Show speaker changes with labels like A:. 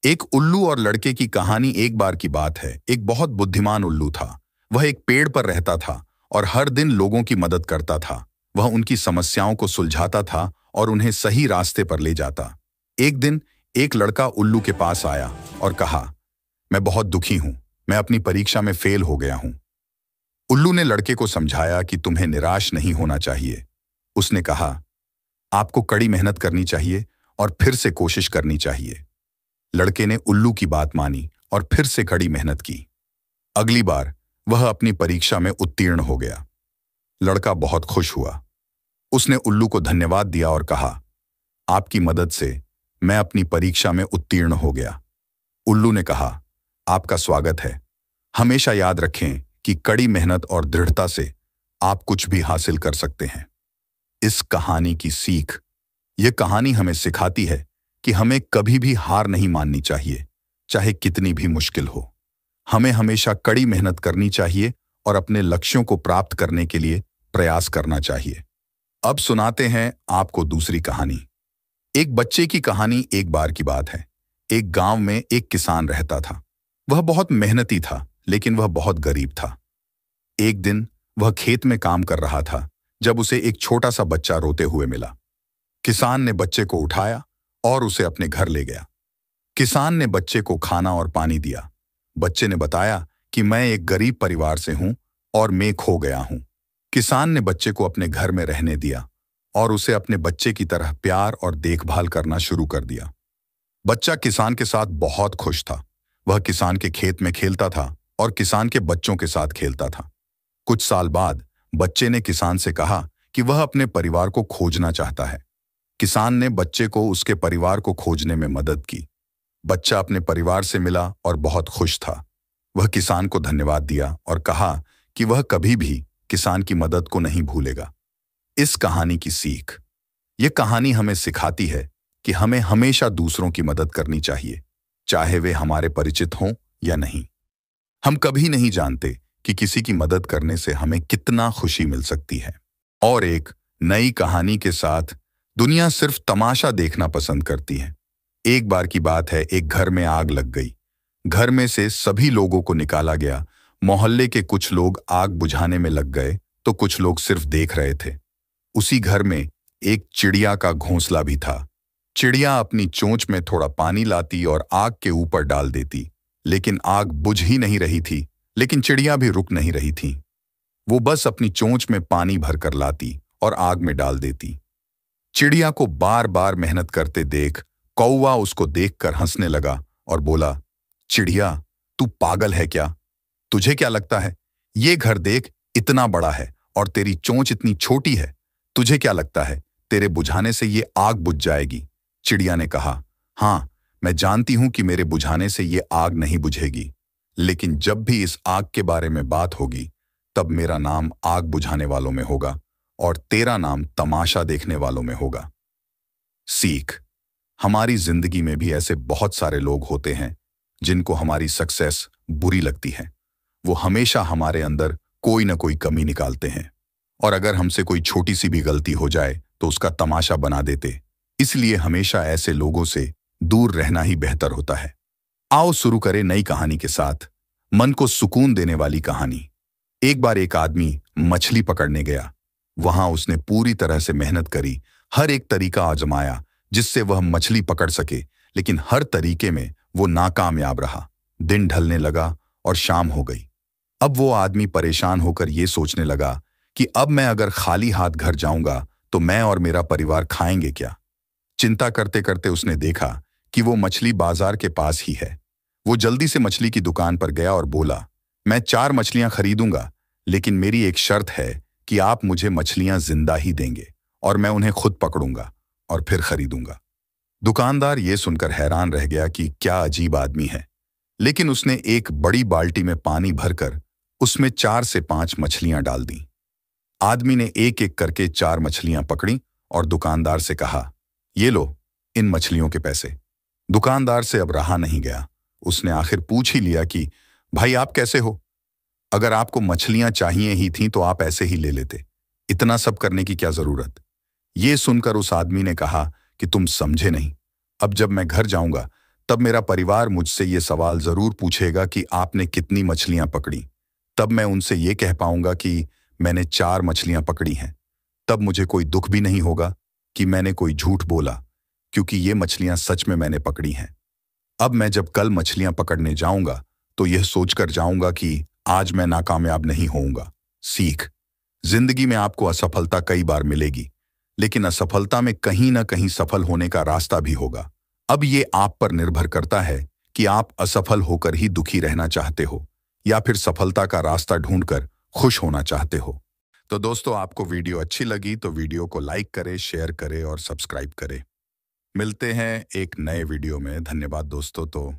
A: एक उल्लू और लड़के की कहानी। एक बार की बात है, एक बहुत बुद्धिमान उल्लू था। वह एक पेड़ पर रहता था और हर दिन लोगों की मदद करता था। वह उनकी समस्याओं को सुलझाता था और उन्हें सही रास्ते पर ले जाता। एक दिन एक लड़का उल्लू के पास आया और कहा, मैं बहुत दुखी हूं, मैं अपनी परीक्षा में फेल हो गया हूं। उल्लू ने लड़के को समझाया कि तुम्हें निराश नहीं होना चाहिए। उसने कहा, आपको कड़ी मेहनत करनी चाहिए और फिर से कोशिश करनी चाहिए। लड़के ने उल्लू की बात मानी और फिर से कड़ी मेहनत की। अगली बार वह अपनी परीक्षा में उत्तीर्ण हो गया। लड़का बहुत खुश हुआ। उसने उल्लू को धन्यवाद दिया और कहा, आपकी मदद से मैं अपनी परीक्षा में उत्तीर्ण हो गया। उल्लू ने कहा, आपका स्वागत है। हमेशा याद रखें कि कड़ी मेहनत और दृढ़ता से आप कुछ भी हासिल कर सकते हैं। इस कहानी की सीख, यह कहानी हमें सिखाती है कि हमें कभी भी हार नहीं माननी चाहिए, चाहे कितनी भी मुश्किल हो। हमें हमेशा कड़ी मेहनत करनी चाहिए और अपने लक्ष्यों को प्राप्त करने के लिए प्रयास करना चाहिए। अब सुनाते हैं आपको दूसरी कहानी। एक बच्चे की कहानी। एक बार की बात है, एक गांव में एक किसान रहता था। वह बहुत मेहनती था, लेकिन वह बहुत गरीब था। एक दिन वह खेत में काम कर रहा था जब उसे एक छोटा सा बच्चा रोते हुए मिला। किसान ने बच्चे को उठाया और उसे अपने घर ले गया। किसान ने बच्चे को खाना और पानी दिया। बच्चे ने बताया कि मैं एक गरीब परिवार से हूं और मैं खो गया हूं। किसान ने बच्चे को अपने घर में रहने दिया और उसे अपने बच्चे की तरह प्यार और देखभाल करना शुरू कर दिया। बच्चा किसान के साथ बहुत खुश था। वह किसान के खेत में खेलता था और किसान के बच्चों के साथ खेलता था। कुछ साल बाद बच्चे ने किसान से कहा कि वह अपने परिवार को खोजना चाहता है। किसान ने बच्चे को उसके परिवार को खोजने में मदद की। बच्चा अपने परिवार से मिला और बहुत खुश था। वह किसान को धन्यवाद दिया और कहा कि वह कभी भी किसान की मदद को नहीं भूलेगा। इस कहानी की सीख, यह कहानी हमें सिखाती है कि हमें हमेशा दूसरों की मदद करनी चाहिए, चाहे वे हमारे परिचित हों या नहीं। हम कभी नहीं जानते कि किसी की मदद करने से हमें कितना खुशी मिल सकती है। और एक नई कहानी के साथ, दुनिया सिर्फ तमाशा देखना पसंद करती है। एक बार की बात है, एक घर में आग लग गई। घर में से सभी लोगों को निकाला गया। मोहल्ले के कुछ लोग आग बुझाने में लग गए तो कुछ लोग सिर्फ देख रहे थे। उसी घर में एक चिड़िया का घोंसला भी था। चिड़िया अपनी चोंच में थोड़ा पानी लाती और आग के ऊपर डाल देती, लेकिन आग बुझ ही नहीं रही थी। लेकिन चिड़िया भी रुक नहीं रही थी। वो बस अपनी चोंच में पानी भरकर लाती और आग में डाल देती। चिड़िया को बार बार मेहनत करते देख कौवा उसको देखकर हंसने लगा और बोला, चिड़िया, तू पागल है क्या? तुझे क्या लगता है, ये घर देख, इतना बड़ा है और तेरी चोंच इतनी छोटी है। तुझे क्या लगता है तेरे बुझाने से ये आग बुझ जाएगी? चिड़िया ने कहा, हाँ, मैं जानती हूं कि मेरे बुझाने से ये आग नहीं बुझेगी, लेकिन जब भी इस आग के बारे में बात होगी तब मेरा नाम आग बुझाने वालों में होगा और तेरा नाम तमाशा देखने वालों में होगा। सीख, हमारी जिंदगी में भी ऐसे बहुत सारे लोग होते हैं जिनको हमारी सक्सेस बुरी लगती है। वो हमेशा हमारे अंदर कोई ना कोई कमी निकालते हैं और अगर हमसे कोई छोटी सी भी गलती हो जाए तो उसका तमाशा बना देते। इसलिए हमेशा ऐसे लोगों से दूर रहना ही बेहतर होता है। आओ शुरू करें नई कहानी के साथ, मन को सुकून देने वाली कहानी। एक बार एक आदमी मछली पकड़ने गया। वहां उसने पूरी तरह से मेहनत करी, हर एक तरीका आजमाया जिससे वह मछली पकड़ सके, लेकिन हर तरीके में वो नाकामयाब रहा। दिन ढलने लगा और शाम हो गई। अब वो आदमी परेशान होकर ये सोचने लगा कि अब मैं अगर खाली हाथ घर जाऊंगा तो मैं और मेरा परिवार खाएंगे क्या। चिंता करते करते उसने देखा कि वो मछली बाजार के पास ही है। वो जल्दी से मछली की दुकान पर गया और बोला, मैं 4 मछलियां खरीदूंगा, लेकिन मेरी एक शर्त है कि आप मुझे मछलियां जिंदा ही देंगे और मैं उन्हें खुद पकड़ूंगा और फिर खरीदूंगा। दुकानदार ये सुनकर हैरान रह गया कि क्या अजीब आदमी है, लेकिन उसने एक बड़ी बाल्टी में पानी भरकर उसमें 4 से 5 मछलियां डाल दी। आदमी ने एक एक करके 4 मछलियां पकड़ी और दुकानदार से कहा, ये लो इन मछलियों के पैसे। दुकानदार से अब रहा नहीं गया। उसने आखिर पूछ ही लिया कि भाई आप कैसे हो? अगर आपको मछलियां चाहिए ही थीं तो आप ऐसे ही ले लेते, इतना सब करने की क्या जरूरत? ये सुनकर उस आदमी ने कहा कि तुम समझे नहीं, अब जब मैं घर जाऊंगा तब मेरा परिवार मुझसे ये सवाल जरूर पूछेगा कि आपने कितनी मछलियां पकड़ी। तब मैं उनसे ये कह पाऊंगा कि मैंने 4 मछलियां पकड़ी हैं। तब मुझे कोई दुख भी नहीं होगा कि मैंने कोई झूठ बोला, क्योंकि ये मछलियां सच में मैंने पकड़ी हैं। अब मैं जब कल मछलियां पकड़ने जाऊंगा तो यह सोचकर जाऊंगा कि आज मैं नाकामयाब नहीं होऊंगा। सीख। जिंदगी में आपको असफलता कई बार मिलेगी, लेकिन असफलता में कहीं ना कहीं सफल होने का रास्ता भी होगा। अब ये आप पर निर्भर करता है कि आप असफल होकर ही दुखी रहना चाहते हो या फिर सफलता का रास्ता ढूंढकर खुश होना चाहते हो। तो दोस्तों, आपको वीडियो अच्छी लगी तो वीडियो को लाइक करें, शेयर करें और सब्सक्राइब करें। मिलते हैं एक नए वीडियो में। धन्यवाद दोस्तों। तो